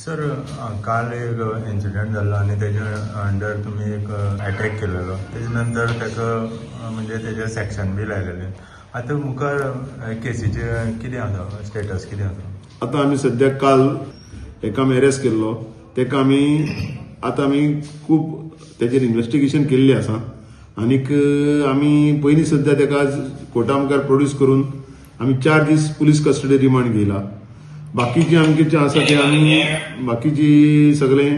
Sir काल एक incident झाला आणि त्याच्या अंडर तुम्ही एक अटॅक केलेलो त्याच्यानंतर त्याचं म्हणजे त्याचे सेक्शन बी लायलेले आता मुखार केसीचे कितें आसा स्टेटस कितें आसा आता आमी सध्या काल एका अरेस्ट केल्लो तेका आमी खूब तेजेर इन्व्हेस्टिगेशन केल्ली आसा आनीक आमी पयलीं सध्या तेका कोर्टा मुखार प्रोड्यूस करून आमी 4 दीस पुलीस कस्टडी रिमांड घेयला बाकीची आमचे आसा ते आमी बाकीची सगळे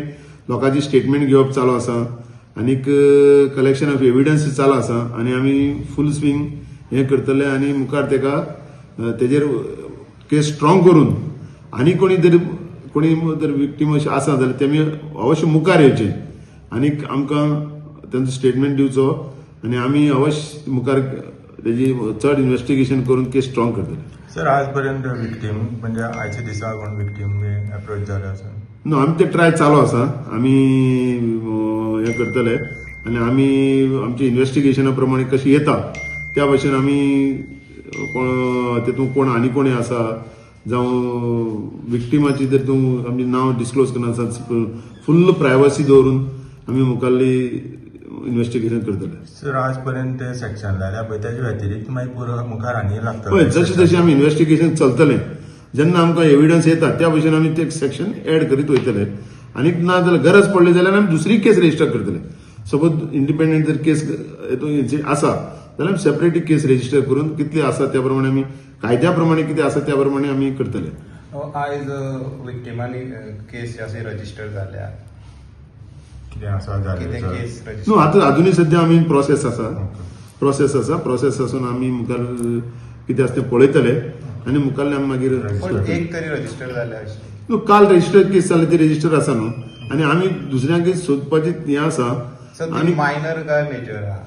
लोकांची स्टेटमेंट घेवप चालू आसा आनीक कलेक्शन ऑफ एविडन्स चालू आसा आनी आमी फूल स्विंग हे करतले आनी मुखार तेका तेजेर केस स्ट्रॉंग करून आनी कोणी जर विक्टीम अशें आसा जाल्यार तेमी अवश्य मुखार येवचे आनीक आमकां तेंचो स्टेटमेंट दिवचो आनी आमी अवश्य मुखार तेजी चड इन्व्हेस्टिगेशन करून केस स्ट्रॉंग करतले सर आज पर्यंत विक्टीम म्हणजे आयच्या दिसा कोण विक्टीम बी अप्रोच जाले आसा नो आमी ते ट्राय चालू आसा आमी हे करतले आनी आमी आमच्या इन्व्हेस्टिगेशना प्रमाणे कशी येता त्या भाशेन आमी तेतून कोण आनी कोणी आसा जावं विक्टिमाची जर तूं आमचे नांव डिस्क्लोज करना फुल्ल प्रायवसी दवरून आमी मुखाल्ली इन्व्हेस्टिगेशन करतले सर आज पर्यंत ते सेक्शन लायल्या पळय तेच्या व्यतिरिक्त मागीर पुरो मुखार आनी लागता पळय जशें आमी इन्व्हेस्टिगेशन चलतलें जेन्ना आमकां एविडन्स येता त्या भाशेन आमी ते सेक्शन एड करीत वयतले आनीक ना जाल्यार गरज पडली जाल्यार आमी दुसरी केस रजिस्टर करतले सपोज इंडिपेंडंट जर केस आसा जाल्यार आमी सेपरेट केस रजिस्टर करून कितले आसा त्या प्रमाणे आमी कायद्या प्रमाणे कितें आसा त्या प्रमाणे आमी करतले आयज विक्टिमांनी केस अशी रजिस्टर जाल्या कितें आसा कितें जालें केस नो आतां अजुनूय सध्या आमी प्रोसेस आसून आमी मुखार कितें आसा तें पळयतले आनी मुखाल्ले आमी मागीर एक तरी रजिस्टर जाल्या अशी नो काल रजिस्टर केस जाले ती रजिस्टर आसा न्हू आनी आमी दुसऱ्यांक सोदपाची हें आसा आनी मायनर काय मेजर आहा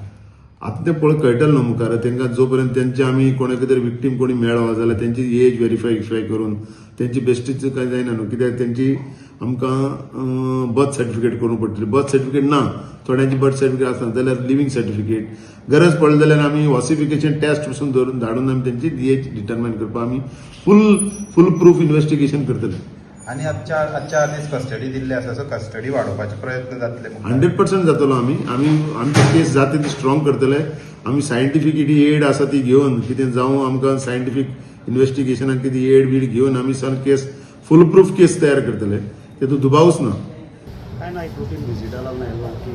आतां तें पळय कळटलें न्हू मुखार तेंकां जो पर्यंत तेंचे आमी कोणाक जर विक्टीम कोणी मेळ्ळो जाल्यार तेंची एज व्हेरीफाय करून तेंची बेस्टीच काय जायना न्हू कित्याक तेंची आमकां बर्थ सर्टिफिकेट करूंक पडटली बर्थ सर्टिफिकेट ना थोड्यांची बर्थ सर्टिफिकेट आसना जाल्यार लिव्हिंग सर्टिफिकेट गरज पडली जाल्यार आमी वॉसिफिकेशन टेस्ट पसून धरून धाडून आमी तेंची एज डिटरमाइन करपाक आमी फुल प्रूफ इन्व्हेस्टिगेशन करतले आनी आजच्या दीस कस्टडी दिल्ली आसा सो कस्टडी वाडोवपाचे प्रयत्न जातले 100% जातलो आमी आमची केस जाता ती स्ट्रॉंग करतले आमी सायंटिफीक एड आसा ती घेवन कितें जावं आमकां सायंटिफीक इन्व्हेस्टिगेशनाक कितें एड घेवन आमी सन केस फुल प्रूफ केस तयार करतले तेतून दुबावच ना काय ना एक रुटीन विजिटाला आयला की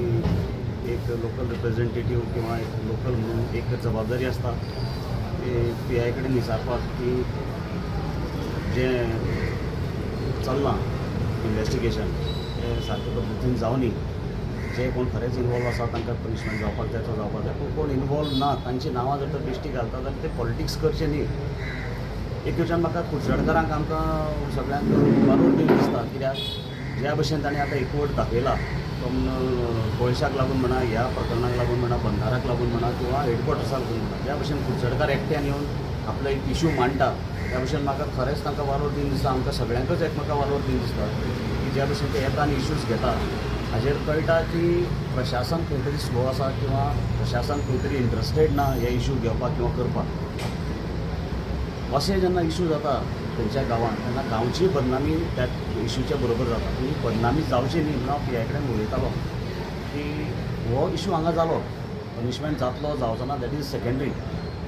एक लोकल रिप्रेझेंटेटिव्ह किंवा एक लोकल म्हणून एक जबाबदारी आसता PI कडेन विचारपाक की जे चल्लां इन्व्हेस्टिगेशन हें सारके पद्दतीन जावनी जे कोण खरेंच इनवॉल्व आसा तांकां पनिशमेंट जावपाक जाय तो जावपाक जाय पूण कोण इनवॉल्व ना तांची नांवां जर तर बेश्टी घालता जाल्यार ते पॉलिटिक्स करचे न्ही एक कडच्यान म्हाका कुडचडकारांक आमकां सगळ्यांक वालोर दिसता कित्याक ज्या भशेन ताणें आतां एकवट दाखयला तो गोंयशाक लागून म्हणा ह्या प्रकरणाक लागून म्हणा बंधाराक लागून म्हणा किंवा हेडक्वॉर्टर्साक लागून म्हणा ज्या भशेन कुडचडकार एकट्यान येवन आपलो एक इशू मांडटा त्या भशेन म्हाका खरेंच तांकां वालोर दिन दिसता आमकां सगळ्यांकच एकमेकां वालोर दिन दिसता की ज्या भशेन ते येता आनी इश्यूज घेता हाजेर कळटा की प्रशासन खंय तरी स्लो आसा किंवा प्रशासन खंय तरी इंट्रस्टेड ना हे इशू घेवपाक किंवा करपाक अशें जेन्ना इशू जाता खंयच्या गांवांत तेन्ना गांवची बदनामी त्या इशूच्या बरोबर जाता ही बदनामी जावची न्ही म्हणून हांव PI कडेन उलयतालो की हो इशू हांगा जालो पनिशमेंट जातलो जावचो ना दॅट इज सेकंडरी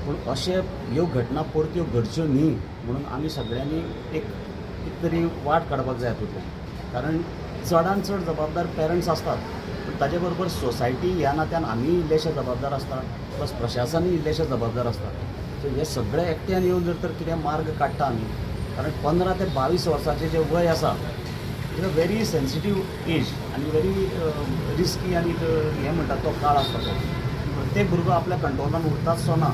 पूण अशे ह्यो घटना परत्यो घडच्यो न्ही म्हणून आमी सगळ्यांनी एक तरी वाट काडपाक जाय हातूंतल्यान कारण चडांत चड जबाबदार पेरंट्स असतात पूण ताजे बरोबर सोसायटी ह्या नात्यान आमी इल्लेशे जबाबदार आसता प्लस प्रशासनूय इल्लेशे जबाबदार आसता सो हे सगळे एकट्यान येवन जर तर कितें मार्ग काडटा आमी कारण 15 ते 22 वर्साचें जें वय आसा is a very sensitive age आनी व्हेरी रिस्की आनी हें म्हणटात तो काळ आसता तो प्रत्येक भुरगो आपल्या कंट्रोलान उरताच सो ना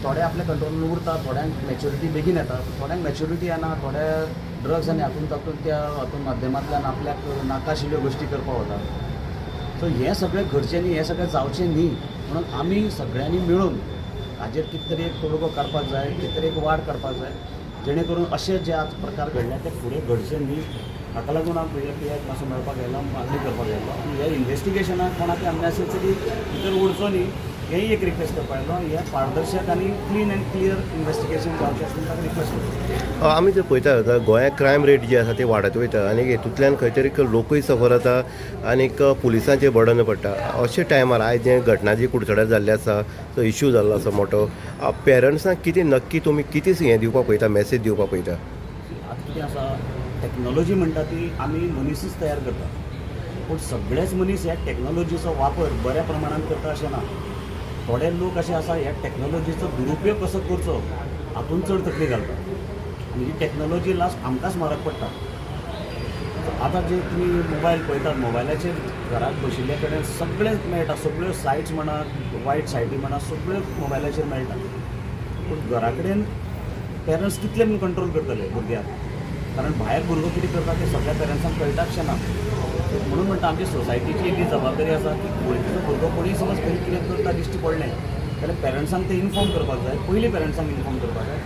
थोडे आपल्या कंट्रोलान उरता थोड्यांक मॅच्युरिटी बेगीन येता थोड्यांक मॅच्युरिटी येना थोडे ड्रग्स आनी हातूंत माध्यमांतल्यान आपल्याक नाकाशिल्ल्यो गोश्टी करपाक वता सो हें सगळें घडचें न्ही हें सगळें जावचें न्ही म्हणून आमी सगळ्यांनी मेळून हाजेर कितें तरी एक तोडगो काडपाक जाय कितें तरी एक वाड काडपाक जाय जेणे करून अशे जे आज प्रकार घडले ते फुडें घडचे न्ही हाका लागून हांव PI मातसो मेळपाक आयलो मागणी करपाक आयलो आनी ह्या इन्व्हेस्टिगेशनाक कोणाक आमने अशें तरी भितर उरचो न्ही हेंय एक रिक्वेस्ट करपाक लागलो हें पारदर्शक आनी क्लीन एंड क्लियर इन्वेस्टिगेशन जावचें आसा ताका रिक्वेस्ट करता. आमी जर पळयता गोंयांत क्रायम रेट जी आसा ती वाडत वयता आनी हेतूंतल्यान खंय तरी लोकूय सफर जाता आनीक पुलिसांचेर बर्डन पडटा. अशे टायमार आयज जे घटना जी कुडचड्यार जाल्ली आसा तो इश्यू जाल्लो आसा मोठो, पेरंट्सांक कितें नक्की तुमी कितें हें दिवपाक पळयता, मॅसेज दिवपाक पळयता? आतां कितें आसा टॅक्नॉलॉजी म्हणटा ती आमी मनीसच तयार करता, पूण सगळेच मनीस ह्या टॅक्नॉलॉजीचो वापर बऱ्या प्रमाणात करता अशें ना. थोडे लोक अशे आसा ह्या टॅक्नॉलॉजीचो दुरुपयोग कसो करचो हातूंत चड तकली घालता आनी ही टॅक्नॉलॉजी लास्ट आमकांच म्हारग पडटा. आतां जे तुमी मोबायल पळयतात, मोबायलाचेर घरांत बशिल्ले कडेन सगळें मेळटा, सगळ्यो सायट्स म्हणा, वायट सायटी म्हणा, सगळ्यो मोबायलाचेर मेळटा. पूण घरा कडेन पेरंट्स कितले म्हूण कंट्रोल करतले भुरग्याक, कारण भायर भुरगो कितें करता तें सगळ्या पेरंट्सांक कळटाशें ना. म्हणून म्हणटा आमची सोसायटीची एक ही जबाबदारी आसा की वळखीचो भुरगो कोणीय समज खंय कितें करता दिश्टी पडलें जाल्यार पेरंट्सांक तें इन्फॉर्म करपाक जाय, पयलीं पेरंट्सांक इन्फॉर्म करपाक जाय.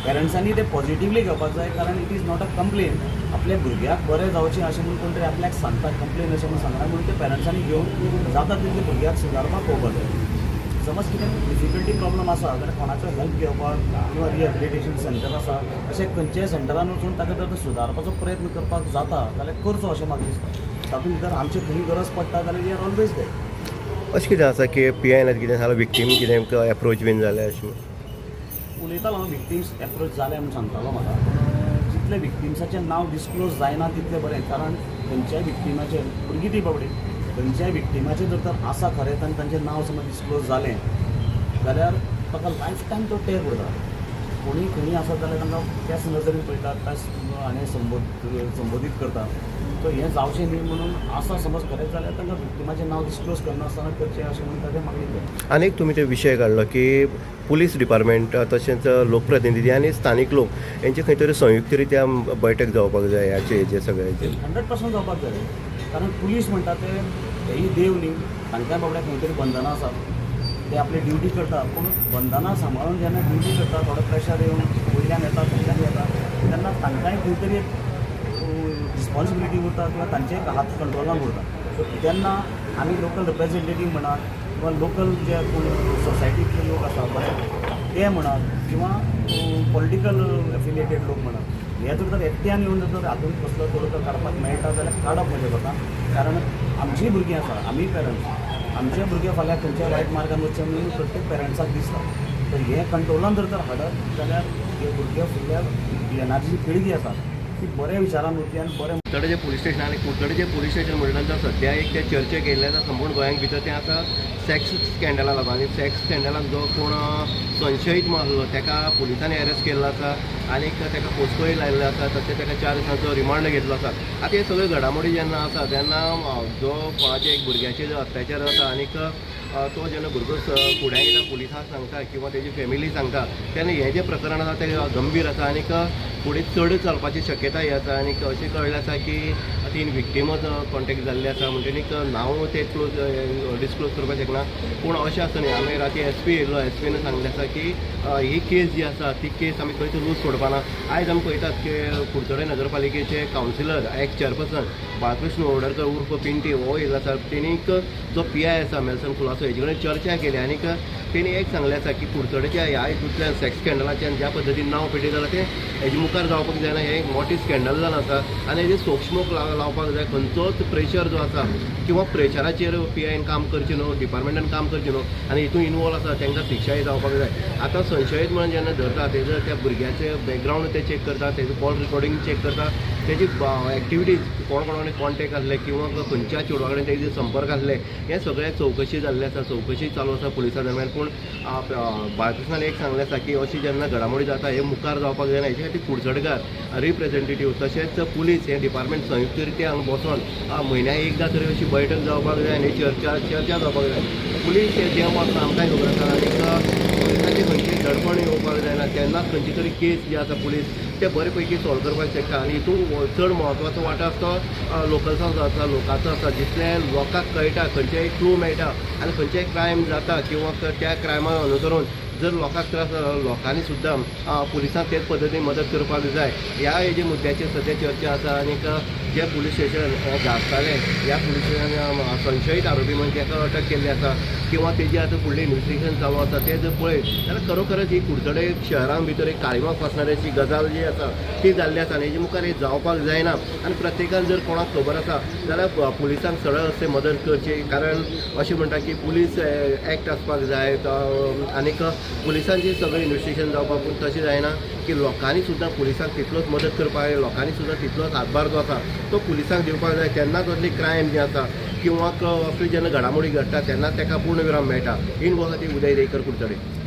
पेरंट्सांनी तें पॉझिटिवली घेवपाक जाय, कारण it is not a complain. आपल्या भुरग्याक बरें जावचें अशें म्हणून कोण तरी आपल्याक सांगता, कंप्लेन अशें म्हणून सांगता, म्हणून ते पेरंट्सांनी घेवन जाता तितले भुरग्याक सुदारपाक पळोवपाक जाय. समज कितें डिफिकल्टी प्रॉब्लम आसा जाल्यार कोणाचो हेल्प घेवपाक किंवा रिहॅबिलिटेशन सेंटर आसा अशें खंयच्याय सेंटरान वचून ताका जर सुदारपाचो प्रयत्न करपाक जाता जाल्यार करचो अशें म्हाका दिसता. तातूंत भितर आमची खंय गरज पडटा जाल्यार वी आर ऑलवेज देयर. अशें कितें आसा की PIन कितें जाल्यार विक्टीम कितें एप्रोच बीन जालें अशें उलयतालो हांव विक्टिम्स एप्रोच जाले म्हणून सांगतालो म्हाका, जितले विक्टिम्साचें नांव डिस्क्लोज जायना तितलें बरें, कारण खंयच्याय विक्टिमाचें भुरगीं ती बाबडी खंयच्याय विक्टिमाचें जर तर आसा खरें आनी तांचें नांव समज डिस्क्लोज जालें जाल्यार ताका लायफ टायम तो टेर उरता. कोणीय खंय आसा जाल्यार तांकां त्याच नजरेन पळयतात, त्याच आनी संबोधीत करता. सो हें जावचें न्ही म्हणून आसा समज खरेंच जाल्यार तांकां विक्टिमाचें नांव डिस्क्लोज करनासतना करचें अशें म्हणून ताचें म्हाका दिसलें. आनीक तुमी ते विशय काडलो की पुलीस डिपार्टमेंट तशेंच लोकप्रतिनिधी आनी स्थानीक लोक हेंचे खंय तरी संयुक्त रित्या बैठक जावपाक जाय ह्याचे हेजे सगळ्याचे 100% जावपाक जाय, कारण पुलीस म्हणटा ते हेही देव न्ही, तांकांय बाबड्याक खंय तरी बंधनां आसात, ते आपली ड्युटी करता. पूण बंधनां सांबाळून जेन्ना ड्युटी करता थोडो प्रेशर येवन वयल्यान येता फाटल्यान येता तेन्ना तांकांय खंय तरी एक रिस्पॉन्सिबिलिटी उरता किंवा तांचे एक हात कंट्रोलान उरता. सो तेन्ना आमी लोकल रिप्रेझेंटेटीव म्हणा किंवा लोकल जे सोसायटींतले लोक आसा बरे ते म्हणा किंवा पॉलिटिकल एफिलिएटेड लोक म्हणा, हे जर तर एकट्यान येवन जर हातूंत कसलो तोडगो काडपाक मेळटा जाल्यार काडप म्हजे जाता. कारण आमचीं भुरगीं आसा, आमी पेरंट्स, आमचे भुरगे फाल्यां खंयच्या वायट मार्गान वचचे म्हणून प्रत्येक पेरंट्साक दिसता. तर हे कंट्रोलान जर हाडत जाल्यार हे भुरगे फुडल्या येणारी जी पिळगी आसा ती बऱ्या विचारान उरतली आनी बरें. कुडचडें पुलीस स्टेशन आनी कुडचडें पुलीस स्टेशन म्हटल्यानंतर सद्या एक ते चर्चेक येयल्लें आसा संपूर्ण गोंयांत भितर तें आसा सेक्स स्कॅन्डला लागून. आनी सेक्स स्कॅन्डलाक जो कोण संशयीत आसलो ताका पुलिसांनी अरेस्ट केल्लो आसा आनीक ताका पोस्कोय लायिल्लो आसा, तशेंच ताका 4 दिसांचो रिमांड घेतलो आसा. आतां हे सगळ्यो घडामोडी जेन्ना आसा तेन्ना जो कोणाच्या एक भुरग्याचेर जो अत्याचार जाता आनीक तो जेन्ना भुरगो फुड्यान येता पुलिसांक सांगता किंवा तेजी फॅमिली सांगता तेन्ना हें जें प्रकरण आसा तें गंभीर आसा आनीक फुडें चड चलपाची शक्यताय आसा. आनीक अशें कळ्ळें आसा की 3 विक्टिमूच कॉन्टेक्ट जाल्ले आसा म्हणटकीर नांव ते डिस्क्लोज करपाक शकना. पूण अशें आसा न्ही, आमी राती SP येयल्लो, SPन सांगलें आसा की ही केस जी आसा ती केस आमी खंयच लूज सोडपाना. आयज आमी पळयतात की कुडचडे नगरपालिकेचे कावन्सिलर एक्स चेअरपर्सन बाळकृष्ण ओडरकर उर्फ पिंटी हो येयल्लो आसा. तेणीक जो PI आसा मेल्सन खुलासो हेजे कडेन चर्चा केली आनीक तेणी एक सांगलें आसा की कुडचडेच्या ह्या हितूंतल्यान सेक्स स्कॅन्डलाच्यान ज्या पद्दतीन नांव पेटय जालां तें हेजे मुखार जावपाक जायना. हें एक मोटें स्कॅन्डल जावन आसा आनी हेजे सोक्षमोक लावपाक जाय. खंयचोच प्रेशर जो आसा किंवा प्रेशराचेर PIन काम करचें न्हू, डिपार्टमेंटान काम करचें न्हू आनी हितून इनवॉल्व आसा तांकां शिक्षाय जावपाक जाय. आतां संशयीत म्हणून जेन्ना धरता तेजो त्या भुरग्याचें बॅकग्रावंड ते चॅक करता, तेजो कॉल रिकॉर्डिंग चॅक करता, तेजी एक्टिविटीज कोण कोणाकडे कॉन्टेक्ट आसले किंवा खंयच्या चेडवा कडेन तेजे संपर्क आसले हे सगळे चवकशी जाल्ले आसा. चवकशी चालू आसा पुलिसां दरम्यान. पूण बाळकृष्णान एक सांगलें आसा की अशी जेन्ना घडामोडी जाता हे मुखार जावपाक जायना. हेचे खातीर कुडचडकार रिप्रेझेंटेटीव तशेंच पुलीस हे डिपार्टमेंट संयुक्त रित्या हांगा बसोन म्हयन्याक एकदां तरी अशी बैठक जावपाक जाय आनी चर्चा जावपाक जाय. पुलीस हे जें वचना आमकांय खबर आसा आनीक पुलिसांची खंयची धडपण येवपाक जायना. तेन्नाच खंयची तरी केस जी आसा पुलीस ते बरे पैकी सॉल्व करपाक शकता. आनी हितून चड म्हत्वाचो वांटो आसा तो लोकल्सांचो आसा, लोकांचो आसा. जितले लोकांक कळटा खंयचेय क्लू मेळटा आनी खंयचेय क्रायम जाता किंवा त्या क्रायमाक अनुसरून जर लोकांक त्रास लोकांनी सुद्दां पुलिसांक तेच पद्दतीन मदत करपाक जाय ह्या हेजे मुद्द्याचेर सद्या चर्चा आसा. आनीक जे पुलीस स्टेशन गाजताले ह्या पुलीस स्टेशनान संशयीत आरोपी म्हणजे ताका अटक केल्ली आसा किंवा तेजी आतां फुडलें इन्व्हेस्टिगेशन चालू आसा तें जर पळयत जाल्यार खरोखरच ही कुडचडे शहरां भितर एक काळिमाक फासणाऱ्याची गजाल जी आसा ती जाल्ली आसा आनी हेजे मुखार हे जावपाक जायना. आनी प्रत्येकान जर कोणाक खबर आसा जाल्यार पुलिसांक सरळ अशें मदत करची. कारण अशें म्हणटा की पुलीस एक्ट आसपाक जाय आनीक पुलिसांची सगळें इन्व्हेस्टिगेशन जावपाक, पूण तशें जायना की लोकांनी सुद्दां पुलिसांक तितलोच मदत करपाक जाय, लोकांनी सुद्दां तितलोच हातभार जो आसा तो पुलिसांक दिवपाक जाय. तेन्नाच असली क्रायम जी आसा किंवा असली जेन्ना घडामोडी घडटा तेन्नाच ताका पूर्ण विराम मेळटा. इन गोवा खातीर उदय रेकर कुडचडे.